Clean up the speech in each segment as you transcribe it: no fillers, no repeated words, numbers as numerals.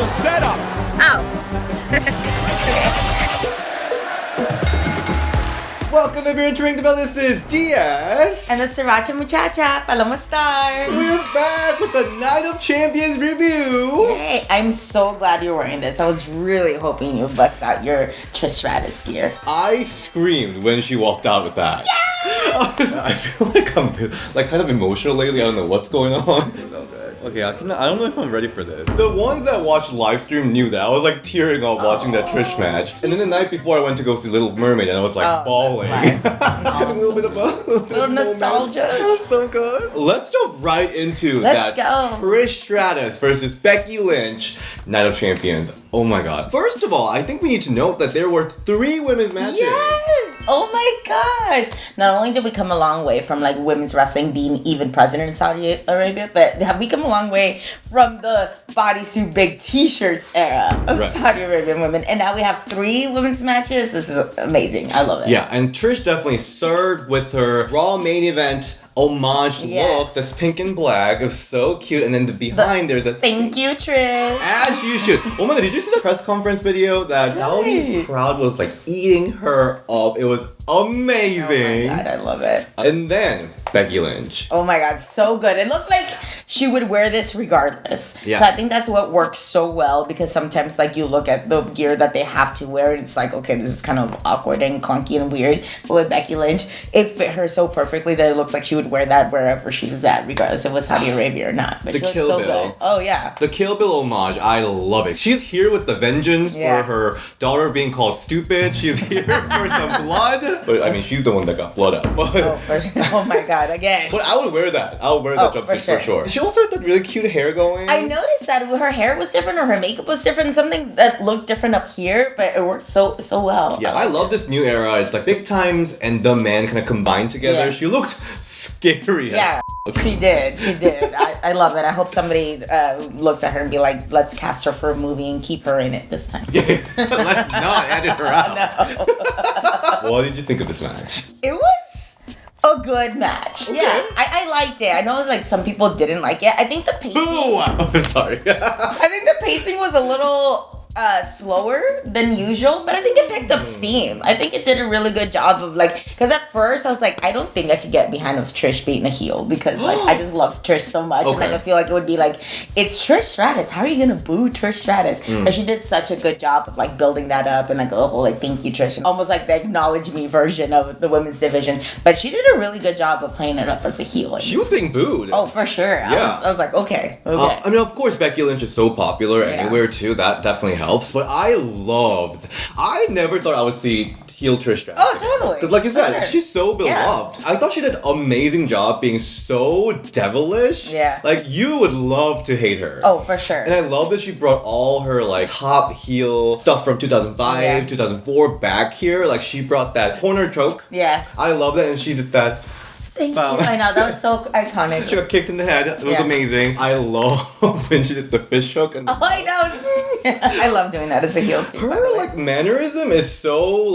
setup. Welcome if you're entering the bell. This is Diaz. And the Sriracha Muchacha, Paloma Star. We're back with the Night of Champions review. Hey, I'm so glad you're wearing this. I was really hoping you'd bust out your Trish Stratus gear. I screamed when she walked out with that. Yes! I feel like I'm kind of emotional lately. I don't know what's going on. So good. Okay, I don't know if I'm ready for this. The ones that watched live stream knew that. I was like tearing up watching that Trish match. And then the night before I went to go see Little Mermaid and I was like bawling. Having a little bit of a little nostalgia. It was so good. Let's jump right into Let's go. Trish Stratus versus Becky Lynch, Night of Champions. Oh my god. First of all, I think we need to note that there were 3 women's matches. Yes! Oh my gosh! Not only did we come a long way from like women's wrestling being even present in Saudi Arabia, but have we come a long way from the bodysuit big t-shirts era of Saudi Arabian women. And now we have 3 women's matches. This is amazing. I love it. Yeah, and Trish definitely served with her Raw main event homage look that's pink and black. It was so cute. And then behind there's a thank you, Trish. As you should. Oh my god, did you see the press conference video? That Saudi crowd was like eating her up. It was amazing. Oh my god, I love it. And then Becky Lynch. Oh my god, so good. It looked like she would wear this regardless. Yeah. So I think that's what works so well, because sometimes like you look at the gear that they have to wear and it's like, okay, this is kind of awkward and clunky and weird. But with Becky Lynch, it fit her so perfectly that it looks like she would wear that wherever she was at, regardless if it was Saudi Arabia or not. But the she looked Kill so Bill. good. Oh yeah. The Kill Bill homage, I love it. She's here with the vengeance for her daughter being called stupid. She's here for some blood. But I mean, she's the one that got blood out. But, oh my god, again. But I would wear that. I would wear that jumpsuit for sure. She also had that really cute hair going. I noticed that her hair was different or her makeup was different. Something that looked different up here, but it worked so well. Yeah, I love this new era. It's like Big Times and The Man kind of combined together. Yeah. She looked scary. Yeah, she did. I love it. I hope somebody looks at her and be like, let's cast her for a movie and keep her in it this time. Let's not edit her out. No. What did you think of this match? It was a good match. Okay. Yeah, I liked it. I know it was like some people didn't like it. I think the pacing... I'm sorry. I think the pacing was a little... slower than usual, but I think it picked up steam. I think it did a really good job of like, because at first I was like, I don't think I could get behind of Trish being a heel, because like I just love Trish so much, and like I feel like it would be like, it's Trish Stratus, how are you gonna boo Trish Stratus? And she did such a good job of like building that up and like the whole like thank you Trish, and almost like the acknowledge me version of the women's division. But she did a really good job of playing it up as a heel. She was getting booed. Oh, for sure. Yeah. I was like, okay. I mean, of course, Becky Lynch is so popular anywhere too. That definitely helps. But I never thought I would see heel Trish Stratus. Oh, totally. Because like you said, she's so beloved. I thought she did an amazing job being so devilish. Yeah. Like, you would love to hate her. Oh, for sure. And I love that she brought all her, like, top heel stuff from 2005, 2004 back here. Like, she brought that corner choke. Yeah. I love that, and she did that. Thank you. I know, that was so iconic. She got kicked in the head. It was amazing. I love when she did the fish hook. And I know. I love doing that as a heel too. Her like mannerism is so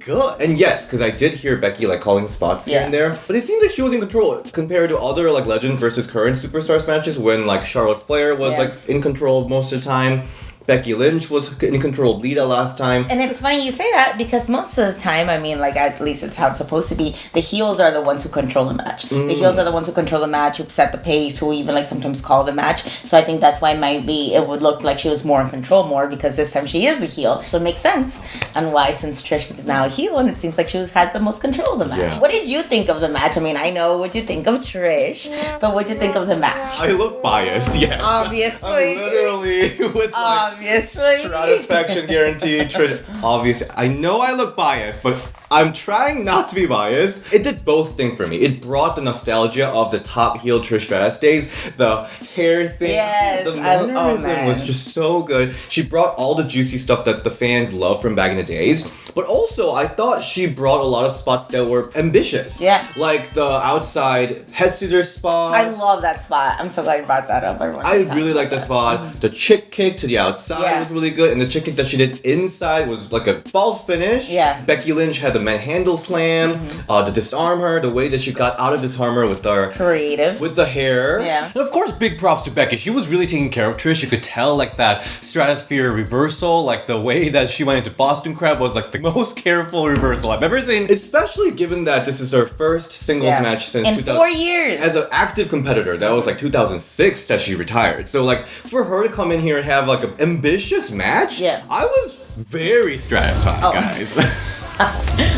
good. And yes, because I did hear Becky like calling spots here and there, but it seems like she was in control compared to other like legend versus current superstars matches when like Charlotte Flair was like in control most of the time. Becky Lynch was in control of Lita last time. And it's funny you say that, because most of the time, I mean, like, at least it's how it's supposed to be, the heels are the ones who control the match. The heels are the ones who control the match, who set the pace, who even, like, sometimes call the match. So I think that's why it would look like she was more in control more, because this time she is a heel. So it makes sense on why, since Trish is now a heel, and it seems like she had the most control of the match. Yeah. What did you think of the match? I mean, I know what you think of Trish, but what did you think of the match? I look biased, yes. Obviously. I'm literally with satisfaction guaranteed. Trish, obviously, I know I look biased, but I'm trying not to be biased. It did both things for me. It brought the nostalgia of the top heel Trish Stratus days. The hair thing. Yes. The mannerism was just so good. She brought all the juicy stuff that the fans love from back in the days. But also, I thought she brought a lot of spots that were ambitious. Yeah. Like the outside head scissors spot. I love that spot. I'm so glad you brought that up. I really like that spot. The chick kick to the outside was really good. And the chick kick that she did inside was like a false finish. Yeah. Becky Lynch had the the manhandle slam, the disarm her, the way that she got out of disarm her with her creative, with the hair. Yeah. And of course, big props to Becky. She was really taking care of Trish. You could tell like that stratosphere reversal, like the way that she went into Boston Crab was like the most careful reversal I've ever seen. Especially given that this is her first singles match since in 4 years. As an active competitor, that was like 2006 that she retired. So like for her to come in here and have like an ambitious match, I was very satisfied, guys.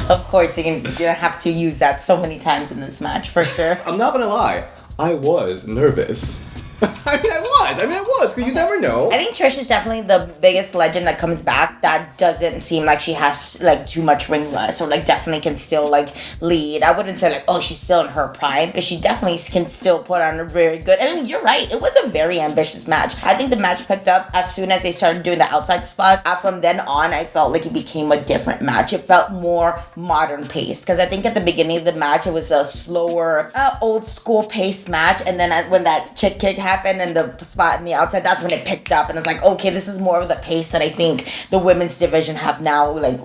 Of course, you're gonna have to use that so many times in this match for sure. I'm not gonna lie, I was nervous. I was, because you never know. I think Trish is definitely the biggest legend that comes back that doesn't seem like she has, like, too much ring rust, or, like, definitely can still, like, lead. I wouldn't say, like, oh, she's still in her prime, but she definitely can still put on a very good, and you're right, it was a very ambitious match. I think the match picked up as soon as they started doing the outside spots. From then on, I felt like it became a different match. It felt more modern paced, because I think at the beginning of the match, it was a slower, old school paced match, and then when that chick kick happened and the spot in the outside, that's when it picked up, and it's like, okay, this is more of the pace that I think the women's division have now, like,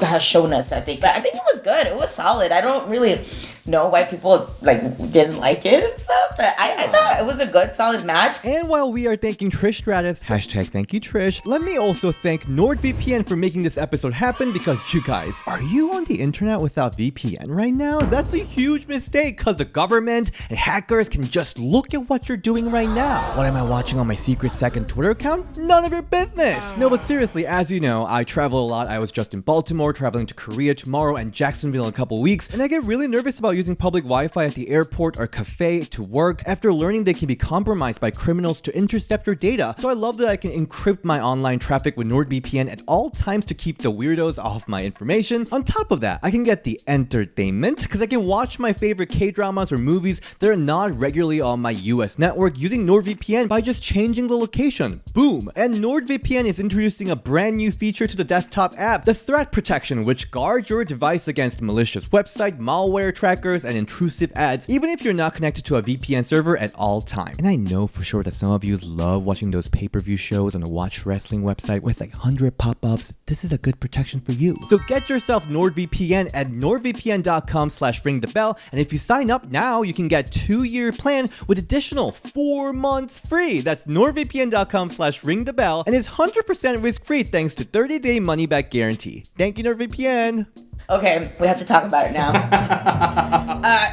has shown us, I think. But I think it was good. It was solid. I don't really know why people, like, didn't like it and stuff, but I thought it was a good, solid match. And while we are thanking Trish Stratus, hashtag thank you Trish, let me also thank NordVPN for making this episode happen, because you guys, are you on the internet without VPN right now? That's a huge mistake, because the government and hackers can just look at what you're doing right now. What am I watching on my secret second Twitter account? None of your business! No, but seriously, as you know, I travel a lot. I was just in Baltimore, traveling to Korea tomorrow, and Jacksonville in a couple weeks, and I get really nervous about using public Wi-Fi at the airport or cafe to work after learning they can be compromised by criminals to intercept your data. So I love that I can encrypt my online traffic with NordVPN at all times to keep the weirdos off my information. On top of that, I can get the entertainment, because I can watch my favorite K-dramas or movies that are not regularly on my US network using NordVPN by just changing the location. Boom! And NordVPN is introducing a brand new feature to the desktop app, the Threat Protection, which guards your device against malicious website, malware trackers, and intrusive ads, even if you're not connected to a VPN server at all times. And I know for sure that some of you love watching those pay-per-view shows on a Watch Wrestling website with like 100 pop-ups. This is a good protection for you. So get yourself NordVPN at nordvpn.com/ringthebell, and if you sign up now, you can get 2-year plan with additional 4 months free. That's nordvpn.com/ringthebell, and is 100% risk-free thanks to 30-day money-back guarantee. Thank you, NordVPN. Okay, we have to talk about it now.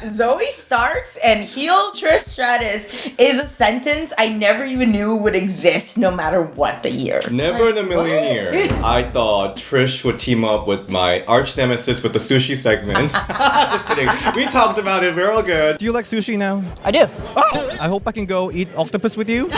Zoey Starks and heel Trish Stratus is a sentence I never even knew would exist no matter what the year. Never in a million years. I thought Trish would team up with my arch nemesis with the sushi segment. Just kidding. We talked about it. We're all good. Do you like sushi now? I do. Oh, I hope I can go eat octopus with you.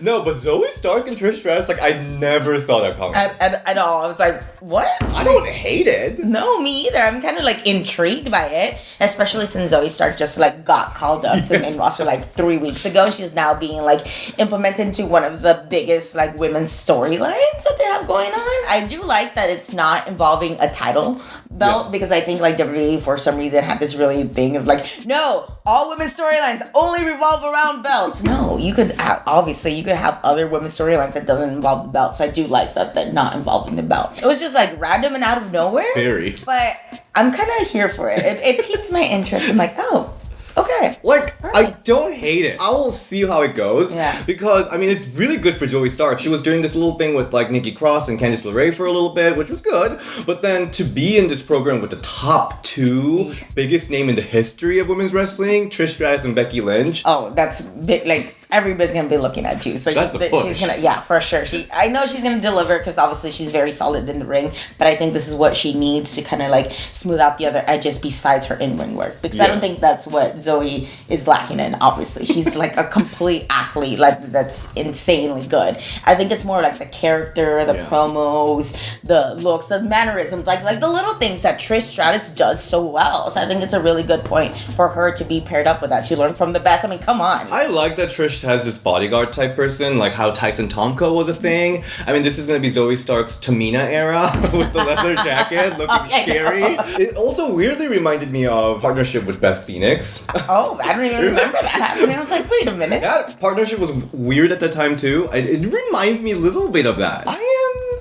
No, but Zoey Stark and Trish Stratus, like, I never saw that coming. At all. I was like, what? I don't hate it. No, me either. I'm kind of like intrigued by it, especially since Zoey Stark just like got called up to the main roster like 3 weeks ago. She's now being like implemented into one of the biggest like women's storylines that they have going on. I do like that it's not involving a title belt, because I think like WWE for some reason had this really thing of like, no, all women's storylines only revolve around belts. No, you could obviously you could have other women's storylines that doesn't involve the belt. So I do like that they're not involving the belt. It was just like random and out of nowhere. Very. But I'm kind of here for it. It piqued my interest. I'm like, oh, okay. Like, right. I don't hate it. I will see how it goes. Yeah. Because, I mean, it's really good for Zoey Stark. She was doing this little thing with, like, Nikki Cross and Candice LeRae for a little bit, which was good. But then to be in this program with the top 2 biggest name in the history of women's wrestling, Trish Stratus and Becky Lynch. Oh, that's big. Like, everybody's gonna be looking at you. So that's a push. She's gonna, yeah, for sure. I know she's gonna deliver because obviously she's very solid in the ring. But I think this is what she needs to kind of like smooth out the other edges besides her in-ring work. Because I don't think that's what Zoey is lacking in. Obviously, she's like a complete athlete, like that's insanely good. I think it's more like the character, the promos, the looks, the mannerisms, like the little things that Trish Stratus does so well. So I think it's a really good point for her to be paired up with that. To learn from the best. I mean, come on. I like that Trish has this bodyguard type person, like how Tyson Tomko was a thing. I mean, this is going to be Zoey Stark's Tamina era with the leather jacket looking scary. It also weirdly reminded me of partnership with Beth Phoenix. Oh, I don't even remember that happening. I was like, wait a minute. That partnership was weird at the time too. It reminds me a little bit of that. I am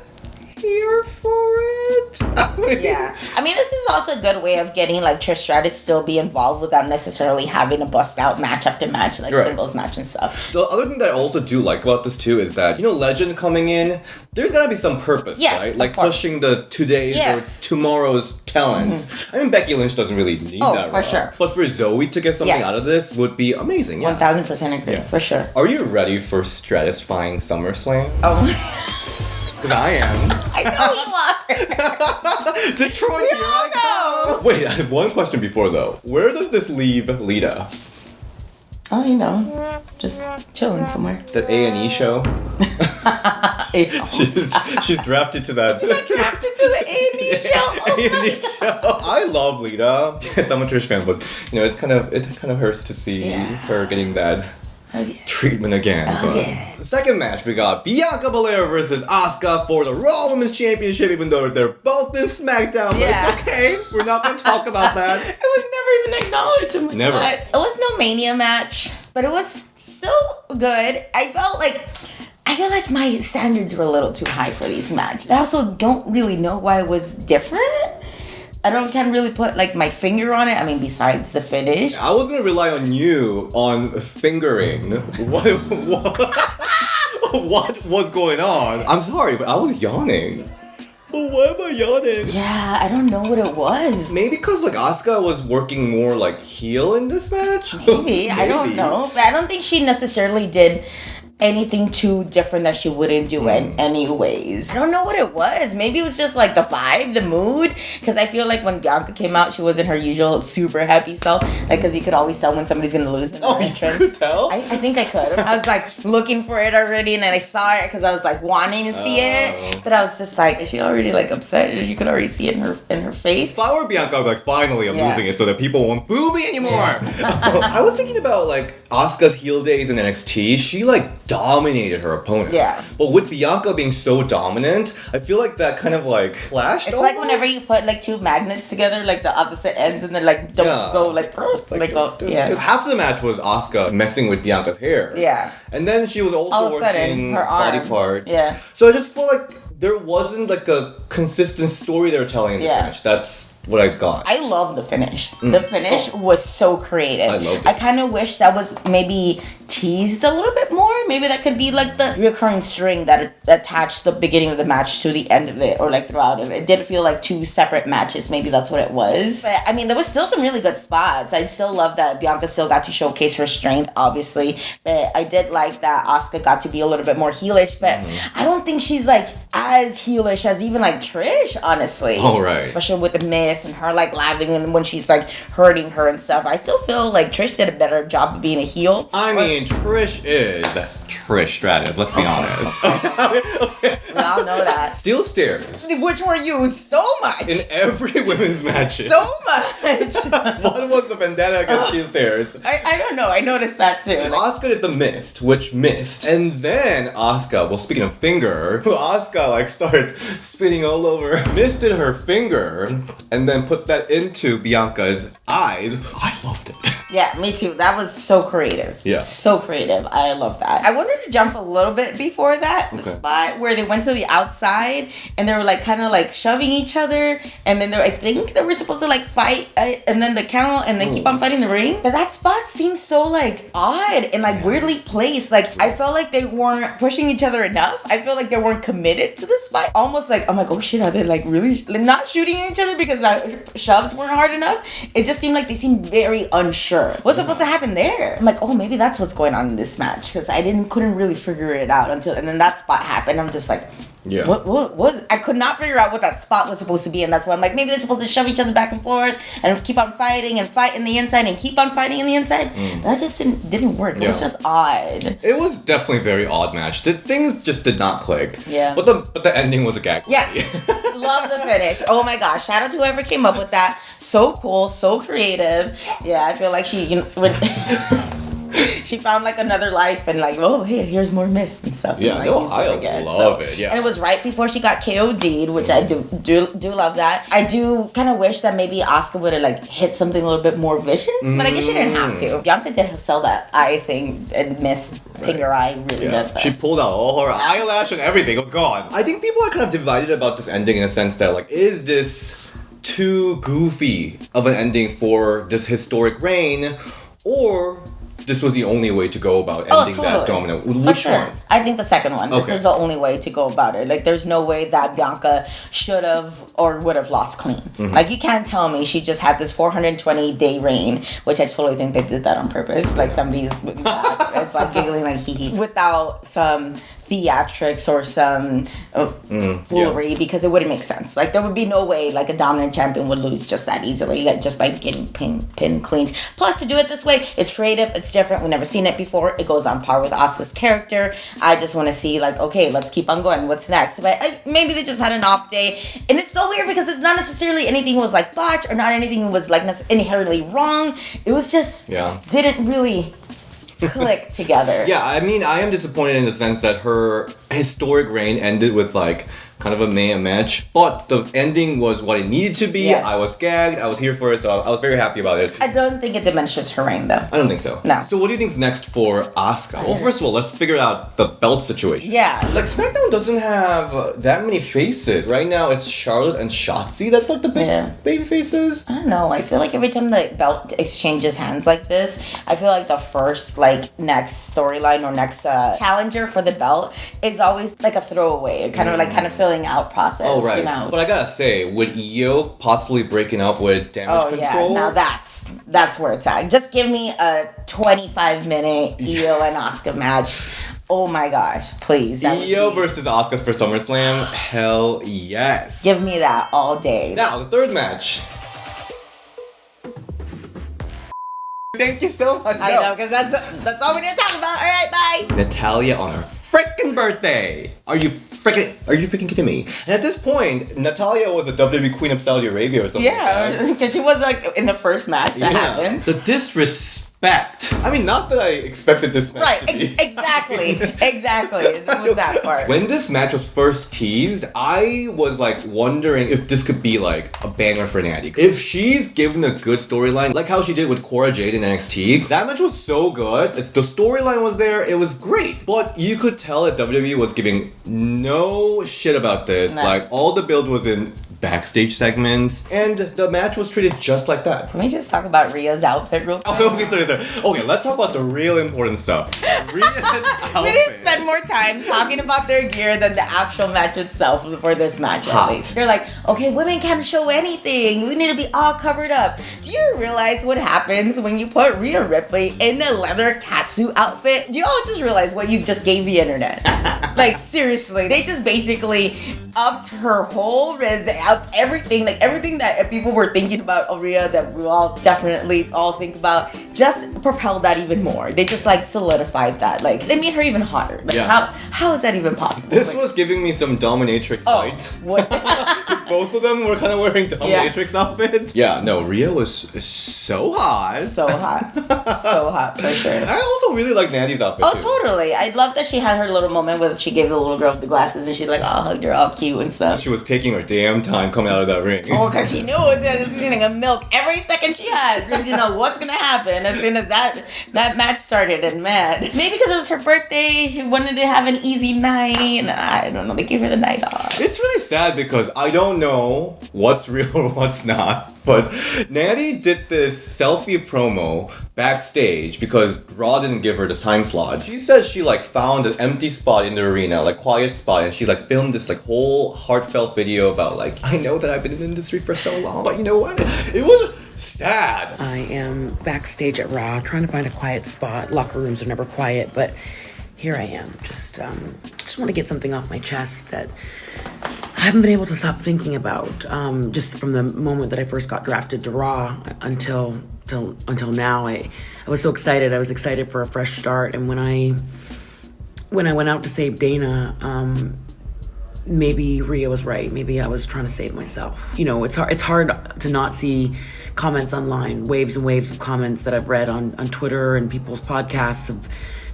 here for it. Yeah. I mean, this is also a good way of getting like Trish Stratus still be involved without necessarily having to bust out match after match, like singles match and stuff. The other thing that I also do like about this too is that, Legend coming in, there's gotta be some purpose, right? Like pushing the today's or tomorrow's talent. I mean, Becky Lynch doesn't really need that, for sure. But for Zoey to get something out of this would be amazing. 1000% agree, for sure. Are you ready for Stratusfying SummerSlam? Oh. Because I am. I know you are. Detroit, we all know. Wait, I have one question before though. Where does this leave Lita? Oh, just chilling somewhere. That A&E show? she's drafted to that. You got drafted to the A&E show? Oh A&E show. I love Lita. Yes, I'm a Trish fan, but it kind of hurts to see her getting that treatment again. But the second match, we got Bianca Belair versus Asuka for the Raw Women's Championship, even though they're both in SmackDown. But it's okay. We're not going to talk about that. It was never even acknowledged. Oh my Never. God. It was no Mania match, but it was still good. I feel like my standards were a little too high for these matches. I also don't really know why it was different. Can't really put like my finger on it. I mean, besides the finish. I was gonna rely on you on fingering. What was going on? I'm sorry, but I was yawning. But why am I yawning? Yeah, I don't know what it was. Maybe because like Asuka was working more like heel in this match. Maybe. I don't know, but I don't think she necessarily did anything too different that she wouldn't do in anyways. I don't know what it was. Maybe it was just like the vibe, the mood. Because I feel like when Bianca came out, she wasn't her usual super happy self. Like, because you could always tell when somebody's gonna lose in her entrance. You could tell? I think I could. I was like looking for it already, and then I saw it because I was like wanting to see it. But I was just like, is she already like upset? You could already see it in her face. If I were Bianca, I'd be like, finally, I'm losing it so that people won't boo me anymore. I was thinking about like Asuka's heel days in NXT. She like dominated her opponents. Yeah. But with Bianca being so dominant, I feel like that kind of like clashed. It's almost. like whenever you put like two magnets together, like the opposite ends, and then like don't go like half the match was Asuka messing with Bianca's hair. Yeah. And then she was also all of a sudden, working her arm. body part. Yeah. So I just feel like there wasn't like a consistent story they were telling in this match. That's what I got. I love the finish. The finish was so creative. I loved it. I kind of wish that was maybe teased a little bit more. Maybe that could be like the recurring string that attached the beginning of the match to the end of it, or like throughout of it. It did feel like two separate matches. Maybe that's what it was. But I mean, there was still some really good spots. I still love that Bianca still got to showcase her strength, obviously. But I did like that Asuka got to be a little bit more heelish. But I don't think she's like as heelish as even like Trish, honestly. Oh, right. Especially with the miss and her like laughing and when she's like hurting her and stuff. I still feel like Trish did a better job of being a heel. I mean, Trish is Trish Stratus, let's be honest. Okay. We all know that. Steel stairs. Which were used so much. In every women's match. So much. What was the vendetta against steel stairs? I don't know. I noticed that too. Asuka did the mist, which missed. And then Asuka, well, speaking of finger, Asuka like started spinning all over, misted her finger, and then put that into Bianca's eyes. I loved it. Yeah, me too. That was so creative. Yeah. So creative. I love that. I wanted to jump a little bit before that, the spot where they went to the outside and they were like kind of like shoving each other, and then I think they were supposed to like fight and then the count and then keep on fighting the ring. But that spot seemed so like odd and like weirdly placed. Like I felt like they weren't pushing each other enough. I feel like they weren't committed to the spot. Almost like, I'm like, oh shit, are they like really not shooting each other because the shoves weren't hard enough? It just seemed like they seemed very unsure. What's supposed to happen there? I'm like, oh, maybe that's what's going on in this match, because I couldn't really figure it out until, and then that spot happened. I'm just like, what was? I could not figure out what that spot was supposed to be, and that's why I'm like, maybe they're supposed to shove each other back and forth and keep on fighting and fight in the inside and keep on fighting in the inside. That just didn't work. It was just odd. It was definitely a very odd match. Things just did not click. Yeah. But the ending was a gag. Yes. Love the finish. Oh my gosh. Shout out to whoever came up with that. So cool. So creative. Yeah, I feel like she, She found like another life and like, oh, hey, here's more mist and stuff. Yeah, and, no, like, I love it. Yeah, and it was right before she got KOD'd, which I do love that. I do kind of wish that maybe Asuka would have like hit something a little bit more vicious, but I guess she didn't have to. Bianca did sell that eye thing and missed finger eye really good. Though. She pulled out all her eyelash and everything. It was gone. I think people are kind of divided about this ending in a sense that like, is this too goofy of an ending for this historic reign, or this was the only way to go about ending that dominant? Which one? I think the second one. This is the only way to go about it. Like, there's no way that Bianca should have or would have lost clean. Like, you can't tell me she just had this 420-day reign, which I totally think they did that on purpose. Like, somebody's it's like giggling like hee hee without some theatrics or some foolery, because it wouldn't make sense. Like, there would be no way like a dominant champion would lose just that easily, like just by getting pin cleaned. Plus, to do it this way, it's creative, it's different, we've never seen it before, it goes on par with Asuka's character. I just want to see like, okay, let's keep on going, what's next? But maybe they just had an off day, and it's so weird because it's not necessarily anything was like botched or not anything was like inherently wrong. It was just didn't really click together. Yeah, I mean, I am disappointed in the sense that her historic reign ended with like kind of a mayhem match, but the ending was what it needed to be. Yes. I was gagged, I was here for it, so I was very happy about it. I don't think it diminishes her reign though. I don't think so. No. So what do you think's next for Asuka? Well, first of all, let's figure out the belt situation. Yeah. Like, SmackDown doesn't have that many faces. Right now, it's Charlotte and Shotzi that's like the baby faces. I don't know. I feel like every time the belt exchanges hands like this, I feel like the first, like, next storyline or next challenger for the belt is always like a throwaway. Kind of filling out process. Oh, right. You know? But I gotta say, with Io possibly breaking up with Damage Control? Now that's where it's at. Just give me a 25-minute Io and Asuka match. Oh my gosh, please. Io versus Asuka for SummerSlam? Hell yes. Give me that all day. Now, the third match. Thank you so much. I know, because that's all we're gonna talk about. All right, bye. Natalya on her freaking birthday. Are you freaking kidding me? And at this point, Natalya was a WWE Queen of Saudi Arabia or something. Yeah, because she was like in the first match that happened. The disrespect. I mean, not that I expected this match to be. Exactly. It was that part. When this match was first teased, I was like wondering if this could be like a banger for Natty. If she's given a good storyline, like how she did with Cora Jade in NXT, that match was so good. The storyline was there, it was great. But you could tell that WWE was giving no shit about this. No. Like, all the build was in backstage segments, and the match was treated just like that. Can we just talk about Rhea's outfit real quick? Oh, okay, sorry. Okay, let's talk about the real important stuff. Rhea's outfit. We didn't spend more time talking about their gear than the actual match itself for this match, at least. They're like, okay, women can't show anything. We need to be all covered up. Do you realize what happens when you put Rhea Ripley in a leather catsuit outfit? Do you all just realize what you just gave the internet? Like, seriously, they just basically upped her whole resume, upped everything, like everything that people were thinking about Rhea that we all definitely all think about, just propelled that even more. They just like solidified that. Like, they made her even hotter. Like, how is that even possible? This was giving me some dominatrix fight. What? Both of them were kind of wearing dominatrix outfits. Yeah, no, Rhea was so hot. So hot for sure. I also really like Natty's outfit too. Totally. I love that she had her little moment where she gave the little girl the glasses and she like hugged her all cute and stuff. She was taking her damn time coming out of that ring. Oh, because she knew this is gonna milk every second she has. Because you know what's gonna happen as soon as that match started. And man, maybe because it was her birthday, she wanted to have an easy night. And I don't know, they gave her the night off. It's really sad because I don't know what's real or what's not. But Natty did this selfie promo backstage because Raw didn't give her the time slot. She says she like found an empty spot in the arena, like quiet spot, and she like filmed this like whole heartfelt video about like, I know that I've been in the industry for so long, but you know what? It was sad. I am backstage at Raw trying to find a quiet spot. Locker rooms are never quiet, but here I am. Just want to get something off my chest that I haven't been able to stop thinking about. Just from the moment that I first got drafted to Raw until now, I was so excited. I was excited for a fresh start. And when I went out to save Dana, maybe Rhea was right. Maybe I was trying to save myself. You know, it's hard to not see comments online, waves and waves of comments that I've read on Twitter, and people's podcasts have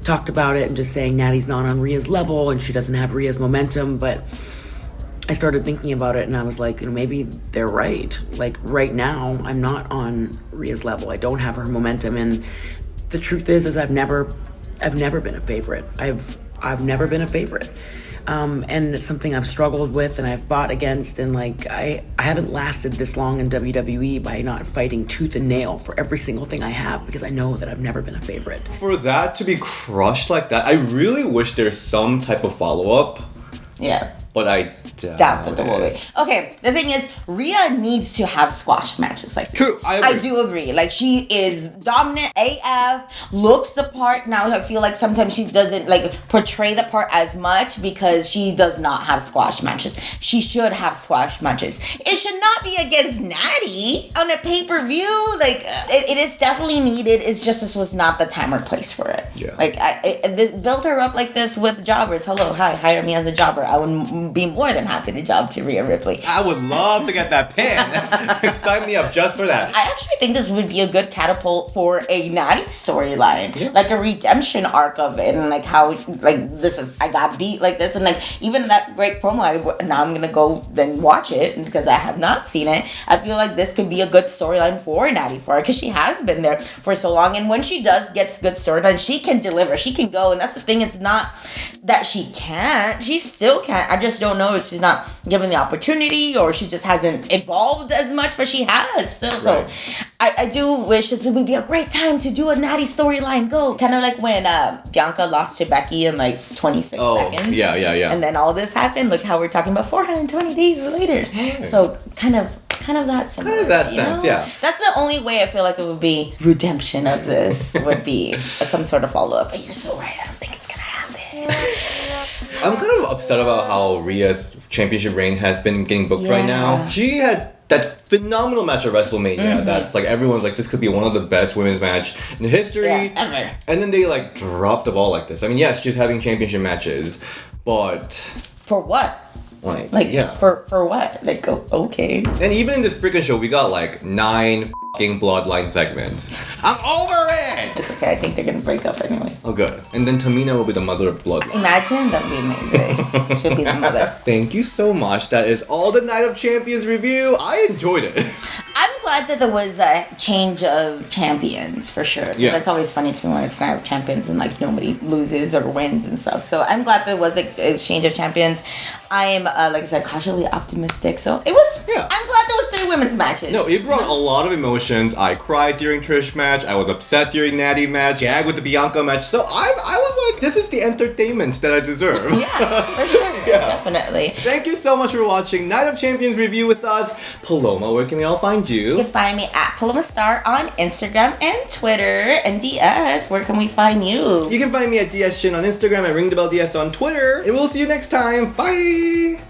talked about it and just saying Natty's not on Rhea's level and she doesn't have Rhea's momentum. But I started thinking about it and I was like, maybe they're right. Like right now, I'm not on Rhea's level. I don't have her momentum. And the truth is I've never been a favorite. I've never been a favorite. And it's something I've struggled with and I've fought against, and like I haven't lasted this long in WWE by not fighting tooth and nail for every single thing I have, because I know that I've never been a favorite. For that to be crushed like that, I really wish there's some type of follow-up. Yeah. But I doubt that there will be. Okay, the thing is, Rhea needs to have squash matches like this. True, I agree. I do agree. Like, she is dominant AF, looks the part. Now, I feel like sometimes she doesn't, like, portray the part as much because she does not have squash matches. She should have squash matches. It should not be against Natty on a pay-per-view. Like, it is definitely needed. It's just this was not the time or place for it. Yeah. Like, build her up like this with jobbers. Hello, hi, hire me as a jobber. I would be more than happy to job to Rhea Ripley. I would love to get that pin. Sign me up just for that. I actually think this would be a good catapult for a Natty storyline. Yeah. Like a redemption arc of it, and like how, like, this is, I got beat like this, and like even that great promo, now I'm gonna go then watch it because I have not seen it. I feel like this could be a good storyline for Natty for her, because she has been there for so long, and when she does get good storylines, she can deliver, she can go, and that's the thing, it's not that she can't, she still can't. I just don't know if she's not given the opportunity or she just hasn't evolved as much, but she has still. Right. So I do wish this would be a great time to do a Natty storyline. Go. Kind of like when Bianca lost to Becky in like 26 seconds. Yeah. And then all this happened. Look how we're talking about 420 days later. Right. So kind of that similar. Kind of that sense, know? yeah. That's the only way I feel like it would be redemption of this would be some sort of follow-up. But you're so right. I don't think it's going to happen. I'm kind of upset about how Rhea's championship reign has been getting booked right now. She had that phenomenal match at WrestleMania. That's like, everyone's like, this could be one of the best women's match in history. Yeah, ever. And then they like dropped the ball like this. I mean, yes, she's having championship matches, but for what? Like yeah. For what? Like, okay. And even in this freaking show, we got like 9 fucking bloodline segments. I'm over it! It's okay, I think they're gonna break up anyway. Oh, good. And then Tamina will be the mother of bloodline. Imagine, that would be amazing. She'll be the mother. Thank you so much. That is all the Night of Champions review. I enjoyed it. I'm glad that there was a change of champions, for sure. Yeah. That's always funny to me when it's Night of Champions and like nobody loses or wins and stuff. So I'm glad there was a change of champions. I am, like I said, cautiously optimistic. So it was, I'm glad there was 3 women's matches. No, it brought a lot of emotions. I cried during Trish match. I was upset during Natty match. Gagged with the Bianca match. So I was like, this is the entertainment that I deserve. Yeah, for sure. Yeah. Definitely. Thank you so much for watching Night of Champions review with us. Paloma, where can we all find you? You can find me at Paloma Star on Instagram and Twitter. And DS, where can we find you? You can find me at DS Shin on Instagram and Ring the Bell DS on Twitter. And we'll see you next time. Bye!